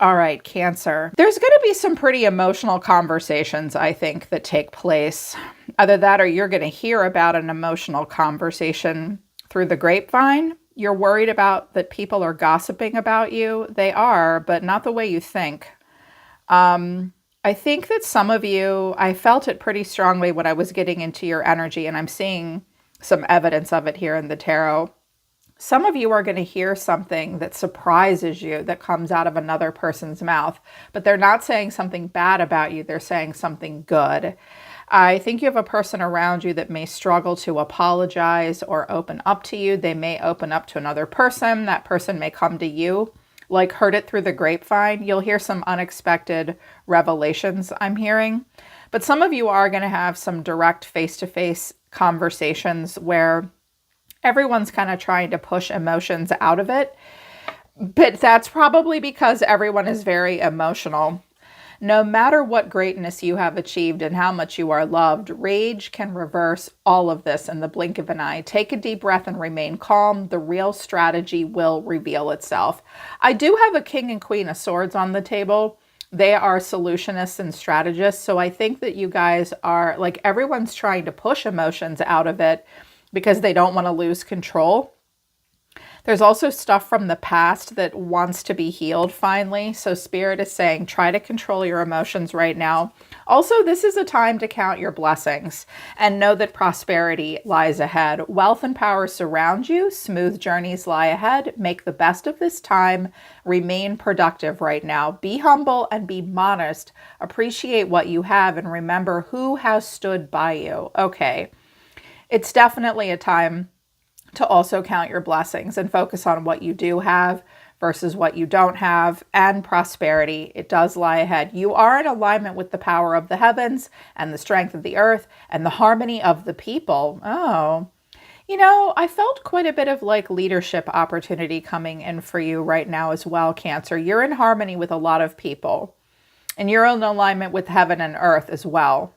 All right, Cancer. There's going to be some pretty emotional conversations, I think, that take place. Either that or you're going to hear about an emotional conversation through the grapevine. You're worried about that people are gossiping about you. They are, but not the way you think. I think that some of you, I felt it pretty strongly when I was getting into your energy, and I'm seeing some evidence of it here in the tarot. Some of you are going to hear something that surprises you that comes out of another person's mouth, but they're not saying something bad about you. They're saying something good. I think you have a person around you that may struggle to apologize or open up to you. They may open up to another person. That person may come to you. Like heard it through the grapevine. You'll hear some unexpected revelations, I'm hearing. But some of you are going to have some direct face-to-face conversations where everyone's kind of trying to push emotions out of it. But that's probably because everyone is very emotional. No matter what greatness you have achieved and how much you are loved, rage can reverse all of this in the blink of an eye. Take a deep breath and remain calm. The real strategy will reveal itself. I do have a King and Queen of Swords on the table. They are solutionists and strategists. So I think that you guys are like, everyone's trying to push emotions out of it because they don't want to lose control. There's also stuff from the past that wants to be healed finally. So Spirit is saying, try to control your emotions right now. Also, this is a time to count your blessings and know that prosperity lies ahead. Wealth and power surround you. Smooth journeys lie ahead. Make the best of this time. Remain productive right now. Be humble and be modest. Appreciate what you have and remember who has stood by you. Okay. It's definitely a time to also count your blessings and focus on what you do have versus what you don't have, and prosperity. It does lie ahead. You are in alignment with the power of the heavens and the strength of the earth and the harmony of the people. Oh, you know, I felt quite a bit of like leadership opportunity coming in for you right now as well, Cancer. You're in harmony with a lot of people and you're in alignment with heaven and earth as well.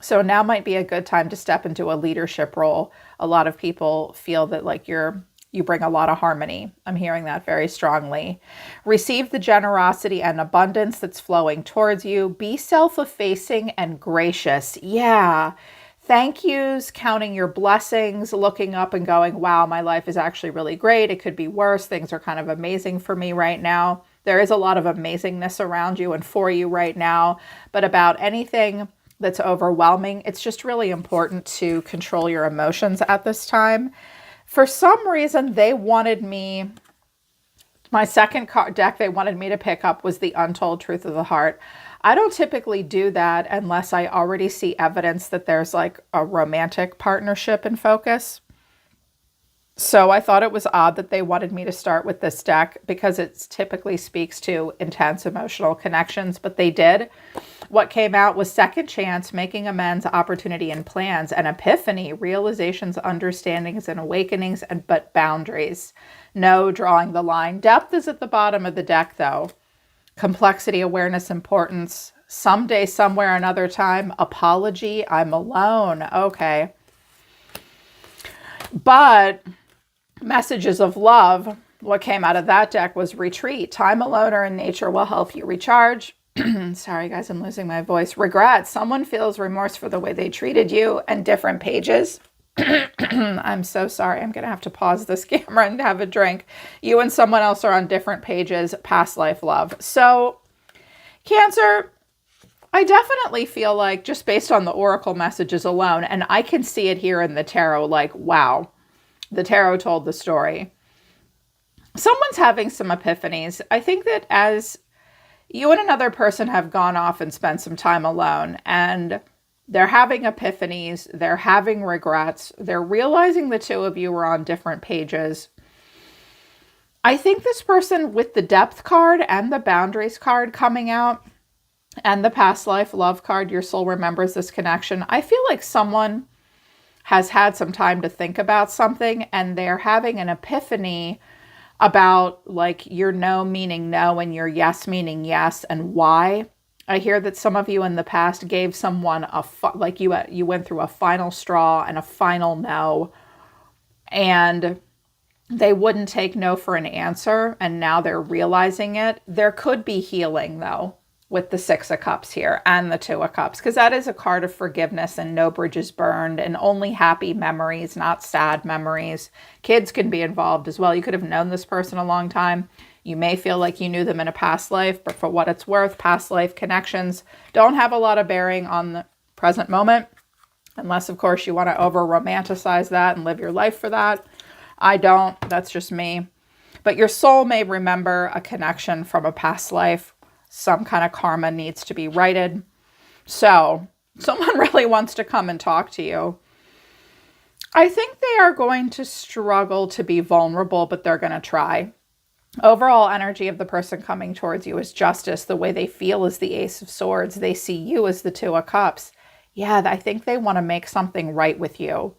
So now might be a good time to step into a leadership role. A lot of people feel that like you bring a lot of harmony. I'm hearing that very strongly. Receive the generosity and abundance that's flowing towards you. Be self-effacing and gracious. Yeah. Thank yous, counting your blessings, looking up and going, wow, my life is actually really great. It could be worse. Things are kind of amazing for me right now. There is a lot of amazingness around you and for you right now. But about anything that's overwhelming, it's just really important to control your emotions at this time. For some reason, they wanted me, my second deck they wanted me to pick up was the Untold Truth of the Heart. I don't typically do that unless I already see evidence that there's like a romantic partnership in focus. So I thought it was odd that they wanted me to start with this deck because it typically speaks to intense emotional connections, but they did. What came out was second chance, making amends, opportunity, and plans, and epiphany, realizations, understandings, and awakenings, but boundaries. No drawing the line. Depth is at the bottom of the deck, though. Complexity, awareness, importance. Someday, somewhere, another time. Apology. I'm alone. Okay. But messages of love, what came out of that deck was retreat. Time alone or in nature will help you recharge. Sorry, guys, I'm losing my voice. Regret. Someone feels remorse for the way they treated you, and different pages. I'm so sorry. I'm going to have to pause this camera and have a drink. You and someone else are on different pages. Past life love. So, Cancer, I definitely feel like just based on the oracle messages alone, and I can see it here in the tarot, like, wow, the tarot told the story. Someone's having some epiphanies. I think that as you and another person have gone off and spent some time alone, and they're having epiphanies, they're having regrets, they're realizing the two of you were on different pages. I think this person with the depth card and the boundaries card coming out and the past life love card, your soul remembers this connection. I feel like someone has had some time to think about something and they're having an epiphany about like your no meaning no and your yes meaning yes and why. I hear that some of you in the past gave someone like you went through a final straw and a final no. And They wouldn't take no for an answer, and now they're realizing it. There could be healing, though, with the Six of Cups here and the Two of Cups, because that is a card of forgiveness and no bridges burned and only happy memories, not sad memories. Kids can be involved as well. You could have known this person a long time. You may feel like you knew them in a past life, but for what it's worth, past life connections don't have a lot of bearing on the present moment, unless, of course, you want to over-romanticize that and live your life for that. I don't. That's just me. But your soul may remember a connection from a past life. Some kind of karma needs to be righted. So someone really wants to come and talk to you. I think they are going to struggle to be vulnerable, but they're going to try. Overall energy of the person coming towards you is justice. The way they feel is the Ace of Swords. They see you as the Two of Cups. Yeah, I think they want to make something right with you.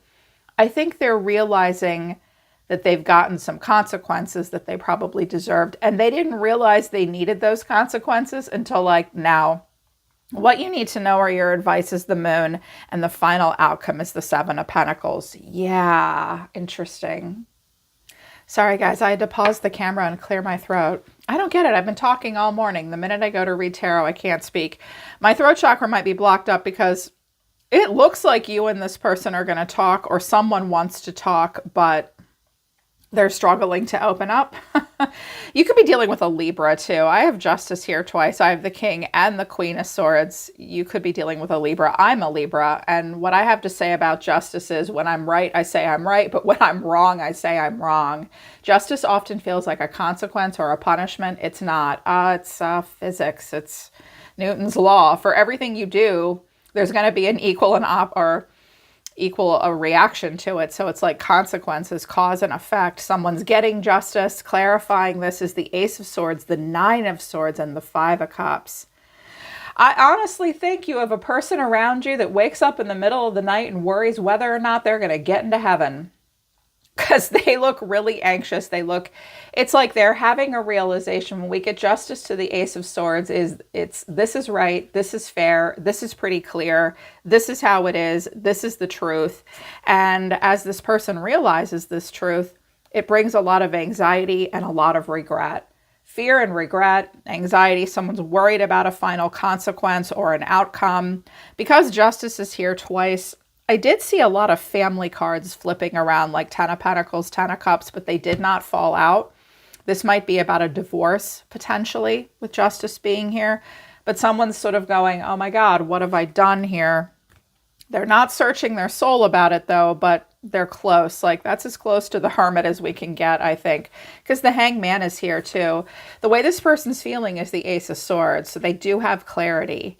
I think they're realizing that they've gotten some consequences that they probably deserved. And they didn't realize they needed those consequences until like now. What you need to know are your advice is the Moon, and the final outcome is the Seven of Pentacles. Yeah, interesting. Sorry, guys, I had to pause the camera and clear my throat. I don't get it. I've been talking all morning. The minute I go to read tarot, I can't speak. My throat chakra might be blocked up because it looks like you and this person are going to talk, or someone wants to talk, but they're struggling to open up. You could be dealing with a Libra too. I have Justice here twice. I have the King and the Queen of Swords. You could be dealing with a Libra. I'm a Libra. And what I have to say about Justice is when I'm right, I say I'm right. But when I'm wrong, I say I'm wrong. Justice often feels like a consequence or a punishment. It's not. It's physics. It's Newton's law. For everything you do, there's going to be an equal a reaction to it. So it's like consequences, cause and effect. Someone's getting justice. Clarifying this is the Ace of Swords, the Nine of Swords, and the Five of Cups. I honestly think you have a person around you that wakes up in the middle of the night and worries whether or not they're going to get into heaven. Because they look really anxious. It's like they're having a realization. When we get justice to the Ace of Swords, this is right, this is fair, this is pretty clear, this is how it is, this is the truth. And as this person realizes this truth, it brings a lot of anxiety and a lot of regret. Fear and regret, anxiety, someone's worried about a final consequence or an outcome. Because justice is here twice, I did see a lot of family cards flipping around, like Ten of Pentacles, Ten of Cups, but they did not fall out. This might be about a divorce, potentially, with justice being here. But someone's sort of going, oh my God, what have I done here? They're not searching their soul about it, though, but they're close. Like, that's as close to the Hermit as we can get, I think. Because the Hanged Man is here, too. The way this person's feeling is the Ace of Swords, so they do have clarity.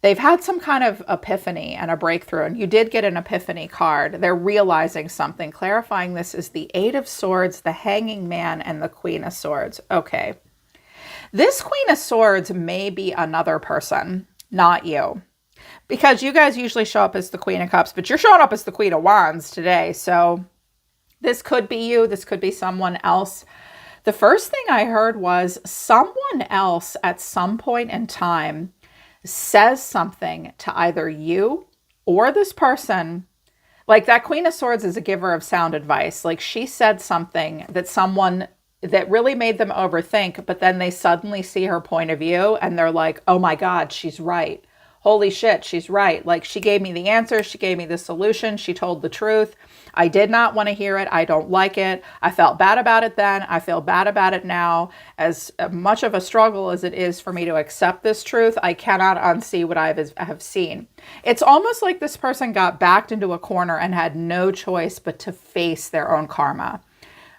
They've had some kind of epiphany and a breakthrough, and you did get an epiphany card. They're realizing something. Clarifying this is the Eight of Swords, the Hanging Man, and the Queen of Swords. Okay. This Queen of Swords may be another person, not you. Because you guys usually show up as the Queen of Cups, but you're showing up as the Queen of Wands today. So this could be you. This could be someone else. The first thing I heard was someone else at some point in time says something to either you or this person. Like, that Queen of Swords is a giver of sound advice. Like, she said something that really made them overthink, but then they suddenly see her point of view and they're like, oh my God, she's right. Holy shit, she's right. Like, she gave me the answer. She gave me the solution. She told the truth. I did not want to hear it. I don't like it. I felt bad about it then. I feel bad about it now. As much of a struggle as it is for me to accept this truth, I cannot unsee what I have seen. It's almost like this person got backed into a corner and had no choice but to face their own karma.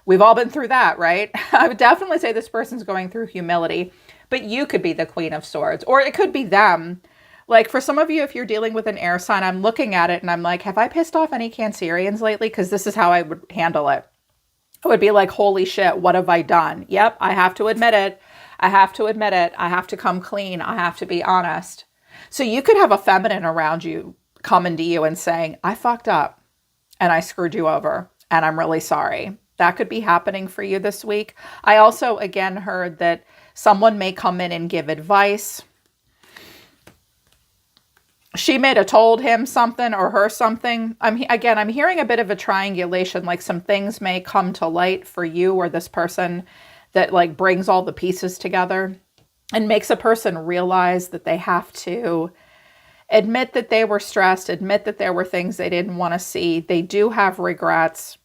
We've all been through that, right? I would definitely say this person's going through humility, but you could be the Queen of Swords, or it could be them. Like, for some of you, if you're dealing with an air sign, I'm looking at it and I'm like, have I pissed off any Cancerians lately? Because this is how I would handle it. I would be like, holy shit, what have I done? Yep, I have to admit it. I have to admit it. I have to come clean. I have to be honest. So you could have a feminine around you coming to you and saying, I fucked up and I screwed you over and I'm really sorry. That could be happening for you this week. I also, again, heard that someone may come in and give advice. she may have told him something or her something. I'm hearing a bit of a triangulation, like some things may come to light for you or this person that like brings all the pieces together and makes a person realize that they have to admit that they were stressed, admit that there were things they didn't want to see. They do have regrets.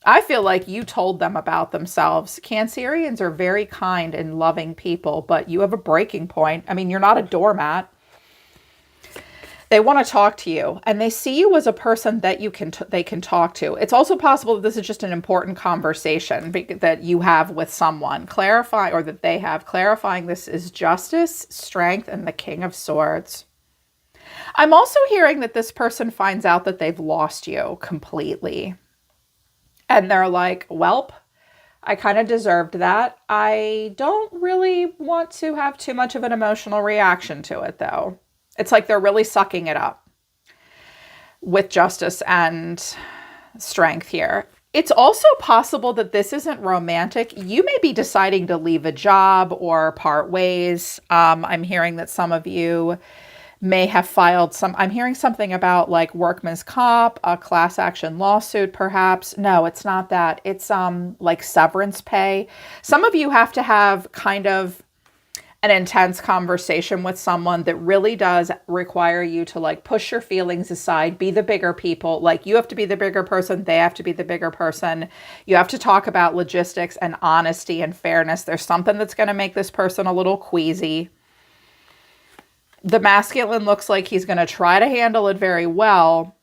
I feel like you told them about themselves. Cancerians are very kind and loving people, but you have a breaking point. I mean, you're not a doormat. They want to talk to you, and they see you as a person that they can talk to. It's also possible that this is just an important conversation that you have with someone. That they have. Clarifying this is justice, strength, and the King of Swords. I'm also hearing that this person finds out that they've lost you completely. And they're like, welp, I kind of deserved that. I don't really want to have too much of an emotional reaction to it, though. It's like they're really sucking it up with justice and strength here. It's also possible that this isn't romantic. You may be deciding to leave a job or part ways. I'm hearing that some of you may have filed I'm hearing something about like workman's comp, a class action lawsuit, perhaps. No, it's not that. It's like severance pay. Some of you have to have kind of an intense conversation with someone that really does require you to like push your feelings aside, be the bigger people. Like you have to be the bigger person. They have to be the bigger person. You have to talk about logistics and honesty and fairness. There's something that's going to make this person a little queasy. The masculine looks like he's going to try to handle it very well,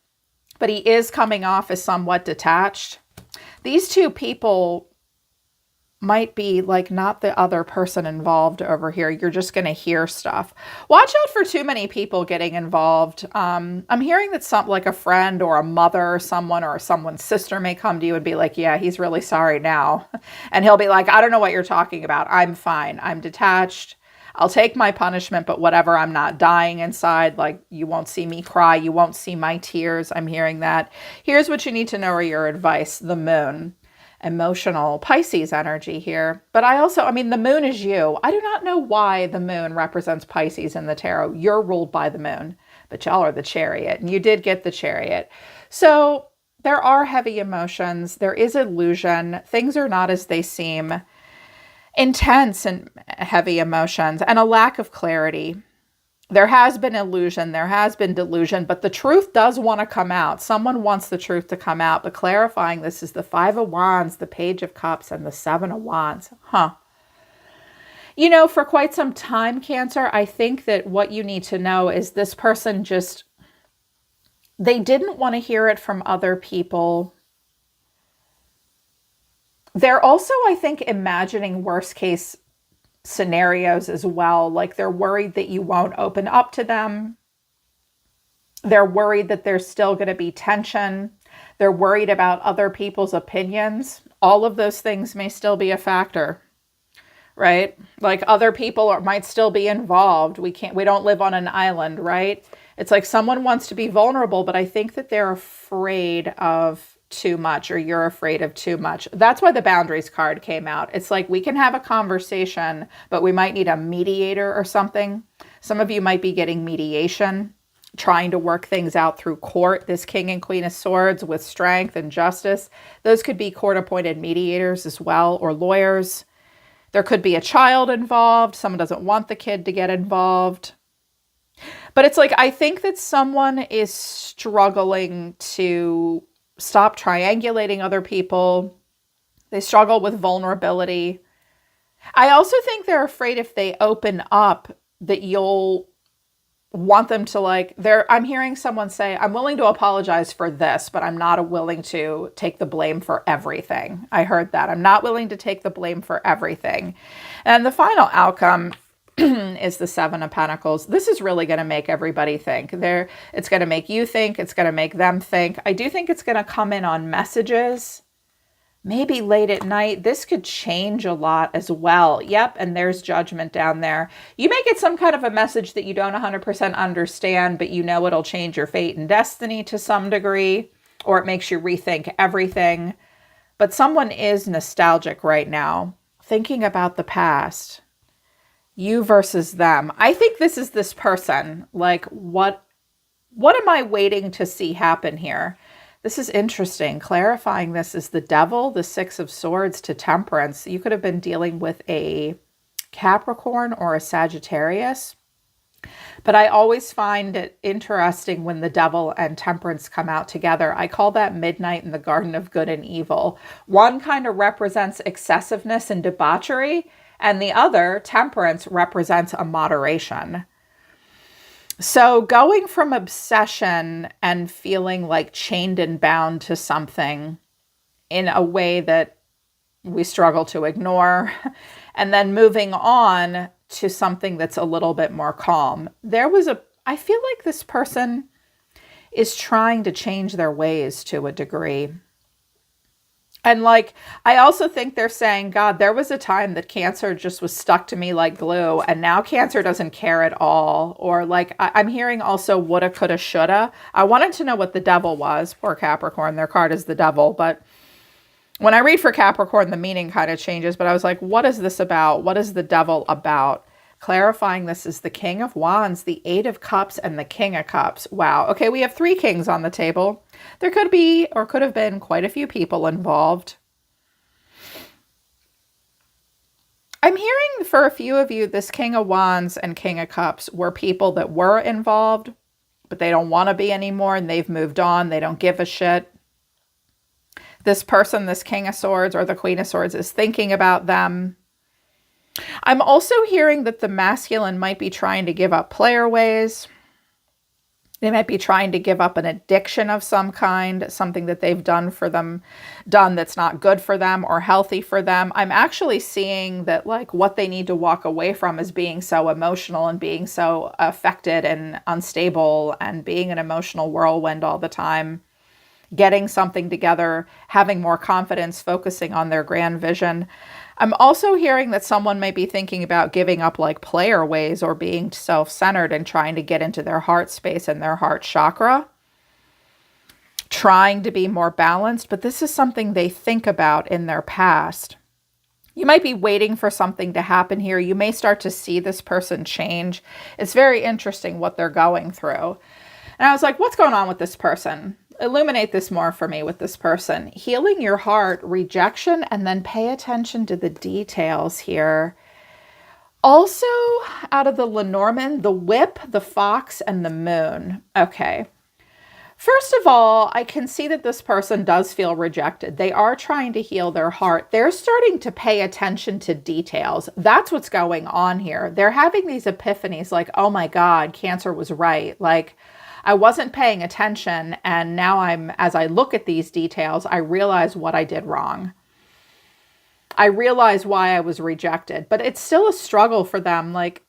but he is coming off as somewhat detached. These two people might be like not the other person involved over here. You're just going to hear stuff. Watch out for too many people getting involved. I'm hearing that like a friend or a mother or someone's sister may come to you and be like, yeah, he's really sorry now. And he'll be like, I don't know what you're talking about. I'm fine. I'm detached. I'll take my punishment, but whatever, I'm not dying inside. Like you won't see me cry. You won't see my tears. I'm hearing that. Here's what you need to know or your advice. The moon. Emotional Pisces energy here. But the moon is you. I do not know why the moon represents Pisces in the tarot. You're ruled by the moon, but y'all are the Chariot, and you did get the Chariot. So there are heavy emotions. There is illusion. Things are not as they seem. Intense and heavy emotions and a lack of clarity. There has been illusion, there has been delusion, but the truth does want to come out. Someone wants the truth to come out, but clarifying this is the Five of Wands, the Page of Cups, and the Seven of Wands. You know, for quite some time, Cancer, I think that what you need to know is this person they didn't want to hear it from other people. They're also, I think, imagining worst case scenarios as well. Like they're worried that you won't open up to them. They're worried that there's still going to be tension. They're worried about other people's opinions. All of those things may still be a factor, right? Like other people might still be involved. We don't live on an island, right? It's like someone wants to be vulnerable, but I think that they're afraid of too much, or you're afraid of too much. That's why the boundaries card came out. It's like we can have a conversation, but we might need a mediator or something. Some of you might be getting mediation, trying to work things out through court. This King and Queen of Swords with strength and justice. Those could be court-appointed mediators as well, or lawyers. There could be a child involved. Someone doesn't want the kid to get involved. But it's like, I think that someone is struggling to stop triangulating other people. They struggle with vulnerability. I also think they're afraid if they open up that you'll want them to I'm hearing someone say, I'm willing to apologize for this, but I'm not willing to take the blame for everything. I heard that. I'm not willing to take the blame for everything. And the final outcome is the Seven of Pentacles. This is really going to make everybody think. It's going to make you think. It's going to make them think. I do think it's going to come in on messages, maybe late at night. This could change a lot as well. Yep, and there's Judgment down there. You may get some kind of a message that you don't 100% understand, but you know it'll change your fate and destiny to some degree, or it makes you rethink everything. But someone is nostalgic right now, thinking about the past. You versus them. I think this is this person. Like, what What am I waiting to see happen here? This is interesting. Clarifying this is the Devil, the Six of Swords to Temperance. You could have been dealing with a Capricorn or a Sagittarius. But I always find it interesting when the Devil and Temperance come out together. I call that midnight in the Garden of Good and Evil. One kind of represents excessiveness and debauchery, and the other, Temperance, represents a moderation. So going from obsession and feeling like chained and bound to something in a way that we struggle to ignore, and then moving on to something that's a little bit more calm. I feel like this person is trying to change their ways to a degree. And like, I also think they're saying, God, there was a time that Cancer just was stuck to me like glue, and now Cancer doesn't care at all. Or like, I'm hearing also woulda, coulda, shoulda. I wanted to know what the Devil was. Poor Capricorn, their card is the Devil. But when I read for Capricorn, the meaning kind of changes. But I was like, what is this about? What is the Devil about? Clarifying this is the King of Wands, the Eight of Cups, and the King of Cups. Wow. Okay, we have 3 kings on the table. There could be, or could have been, quite a few people involved. I'm hearing for a few of you, this King of Wands and King of Cups were people that were involved, but they don't want to be anymore, and they've moved on. They don't give a shit. This person, this King of Swords or the Queen of Swords, is thinking about them. I'm also hearing that the masculine might be trying to give up player ways. They might be trying to give up an addiction of some kind, something that they've done that's not good for them or healthy for them. I'm actually seeing that like what they need to walk away from is being so emotional and being so affected and unstable and being an emotional whirlwind all the time. Getting something together, having more confidence, focusing on their grand vision. I'm also hearing that someone may be thinking about giving up like player ways or being self-centered and trying to get into their heart space and their heart chakra. Trying to be more balanced, but this is something they think about in their past. You might be waiting for something to happen here. You may start to see this person change. It's very interesting what they're going through. And I was like, what's going on with this person? Illuminate this more for me with this person. Healing your heart, rejection, and then pay attention to the details here. Also, out of the Lenormand, the whip, the fox, and the moon. Okay. First of all, I can see that this person does feel rejected. They are trying to heal their heart. They're starting to pay attention to details. That's what's going on here. They're having these epiphanies like, oh my God, Cancer was right. Like, I wasn't paying attention, and now as I look at these details, I realize what I did wrong. I realize why I was rejected, but it's still a struggle for them. Like,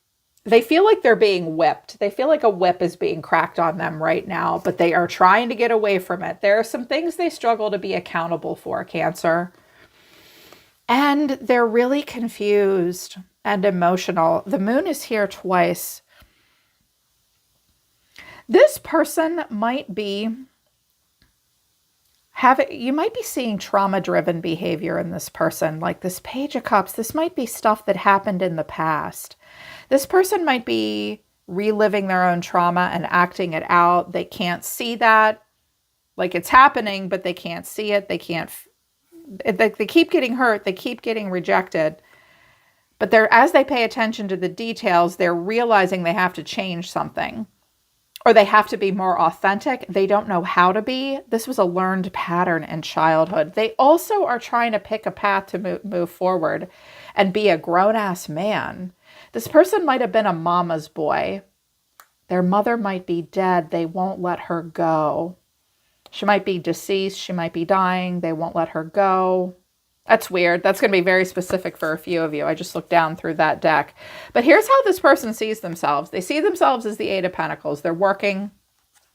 they feel like they're being whipped. They feel like a whip is being cracked on them right now, but they are trying to get away from it. There are some things they struggle to be accountable for, Cancer. And they're really confused and emotional. The moon is here twice. This person might be you might be seeing trauma-driven behavior in this person, like this Page of Cups. This might be stuff that happened in the past. This person might be reliving their own trauma and acting it out. They can't see that, like it's happening, but they can't see it. They keep getting hurt. They keep getting rejected. But as they pay attention to the details, they're realizing they have to change something. Or they have to be more authentic. They don't know how to be. This was a learned pattern in childhood. They also are trying to pick a path to move forward and be a grown-ass man. This person might have been a mama's boy. Their mother might be dead. They won't let her go. She might be deceased. She might be dying. They won't let her go. That's weird. That's going to be very specific for a few of you. I just looked down through that deck. But here's how this person sees themselves. They see themselves as the Eight of Pentacles. They're working.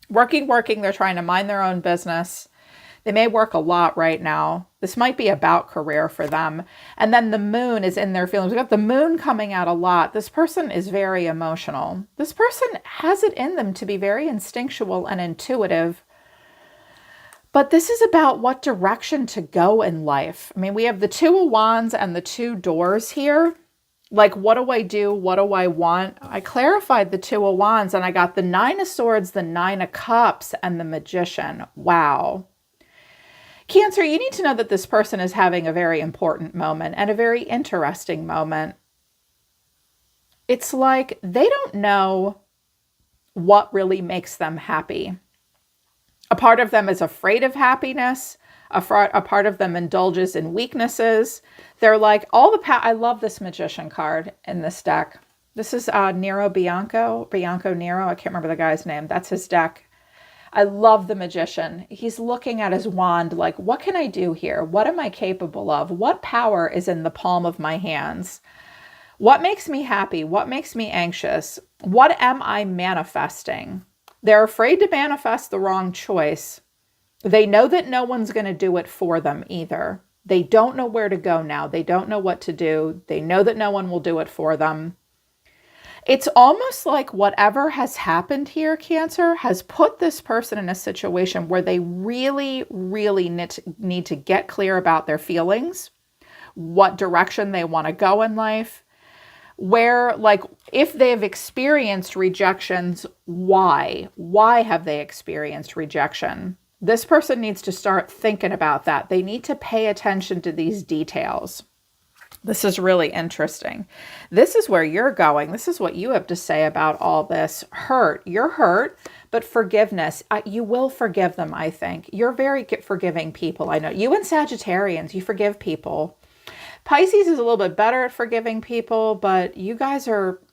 They're trying to mind their own business. They may work a lot right now. This might be about career for them. And then the moon is in their feelings. We've got the moon coming out a lot. This person is very emotional. This person has it in them to be very instinctual and intuitive. But this is about what direction to go in life. I mean, we have the Two of Wands and the two doors here. Like, what do I do? What do I want? I clarified the Two of Wands and I got the Nine of Swords, the Nine of Cups, and the Magician. Wow. Cancer, you need to know that this person is having a very important moment and a very interesting moment. It's like they don't know what really makes them happy. A part of them is afraid of happiness. A part of them indulges in weaknesses. They're like, I love this Magician card in this deck. This is Bianco Nero. I can't remember the guy's name. That's his deck. I love the Magician. He's looking at his wand like, what can I do here? What am I capable of? What power is in the palm of my hands? What makes me happy? What makes me anxious? What am I manifesting? They're afraid to manifest the wrong choice. They know that no one's going to do it for them either. They don't know where to go now. They don't know what to do. They know that no one will do it for them. It's almost like whatever has happened here, Cancer, has put this person in a situation where they really, really need to get clear about their feelings, what direction they want to go in life, where, like, if they've experienced rejections, why? Why have they experienced rejection? This person needs to start thinking about that. They need to pay attention to these details. This is really interesting. This is where you're going. This is what you have to say about all this. Hurt. You're hurt, but forgiveness. You will forgive them, I think. You're very forgiving people. I know. You and Sagittarians, you forgive people. Pisces is a little bit better at forgiving people, but you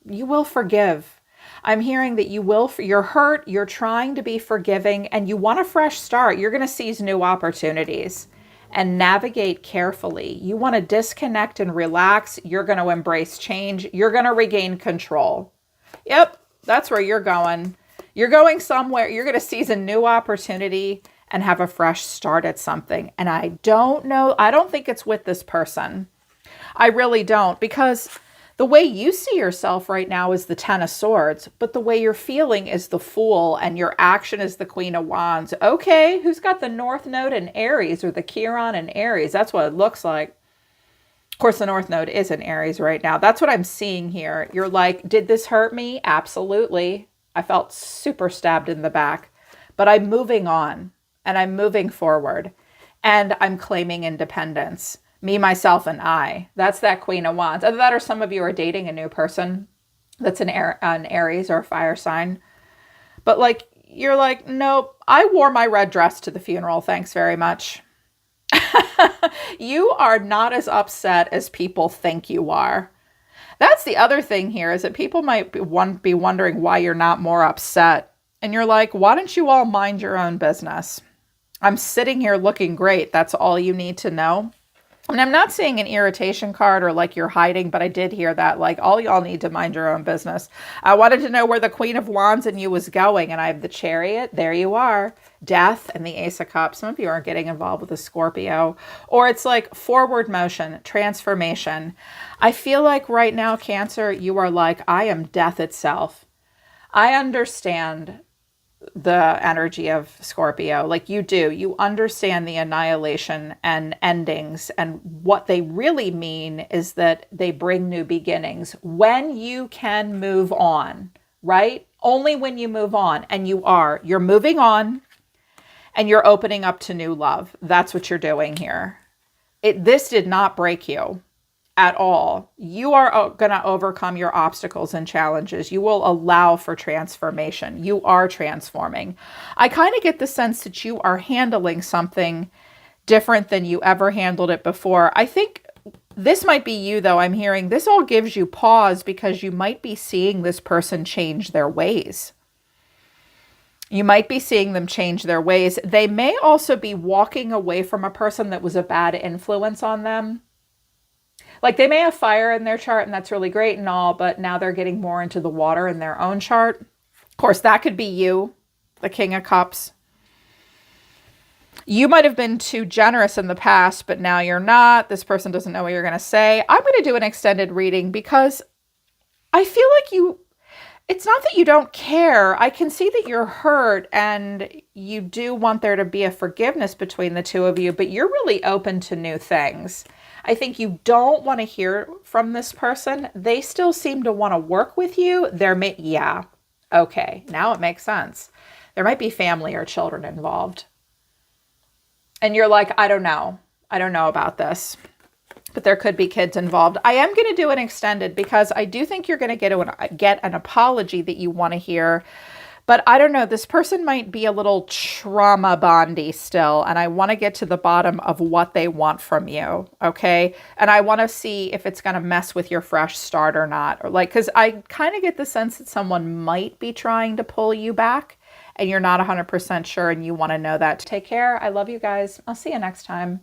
will forgive. I'm hearing that you're hurt, you're trying to be forgiving, and you want a fresh start. You're going to seize new opportunities and navigate carefully. You want to disconnect and relax. You're going to embrace change. You're going to regain control. Yep, that's where you're going. You're going somewhere. You're going to seize a new opportunity and have a fresh start at something. And I don't know. I don't think it's with this person. I really don't, because the way you see yourself right now is the Ten of Swords, but the way you're feeling is the Fool, and your action is the Queen of Wands. Okay, who's got the North Node in Aries, or the Chiron in Aries? That's what it looks like. Of course, the North Node is in Aries right now. That's what I'm seeing here. You're like, did this hurt me? Absolutely. I felt super stabbed in the back, but I'm moving on and I'm moving forward and I'm claiming independence. Me, myself, and I. That's that Queen of Wands. Either that or some of you are dating a new person that's an Aries or a fire sign. But like, you're like, nope, I wore my red dress to the funeral. Thanks very much. You are not as upset as people think you are. That's the other thing here, is that people might be wondering why you're not more upset. And you're like, why don't you all mind your own business? I'm sitting here looking great. That's all you need to know. And I'm not seeing an irritation card or like you're hiding, but I did hear that, like, all y'all need to mind your own business. I wanted to know where the Queen of Wands and you was going, and I have the Chariot. There you are. Death and the Ace of Cups. Some of you aren't getting involved with a Scorpio. Or it's like forward motion, transformation. I feel like right now, Cancer, you are like, I am death itself. I understand the energy of Scorpio. Like you do. You understand the annihilation and endings, and what they really mean is that they bring new beginnings when you can move on, right? Only when you move on, and you're moving on and you're opening up to new love. That's what you're doing here. This did not break you at all. You are going to overcome your obstacles and challenges. You will allow for transformation. You are transforming. I kind of get the sense that you are handling something different than you ever handled it before. I think this might be you, though. I'm hearing this all gives you pause because you might be seeing this person change their ways. You might be seeing them change their ways. They may also be walking away from a person that was a bad influence on them. Like they may have fire in their chart and that's really great and all, but now they're getting more into the water in their own chart. Of course, that could be you, the King of Cups. You might have been too generous in the past, but now you're not. This person doesn't know what you're going to say. I'm going to do an extended reading because I feel like it's not that you don't care. I can see that you're hurt and you do want there to be a forgiveness between the two of you, but you're really open to new things. I think you don't want to hear from this person. They still seem to want to work with you. Yeah. Okay. Now it makes sense. There might be family or children involved. And you're like, I don't know. I don't know about this. But there could be kids involved. I am going to do an extended because I do think you're going to get an apology that you want to hear. But I don't know, this person might be a little trauma bondy still, and I want to get to the bottom of what they want from you, okay? And I want to see if it's going to mess with your fresh start or not. Or like, because I kind of get the sense that someone might be trying to pull you back, and you're not 100% sure, and you want to know that. Take care. I love you guys. I'll see you next time.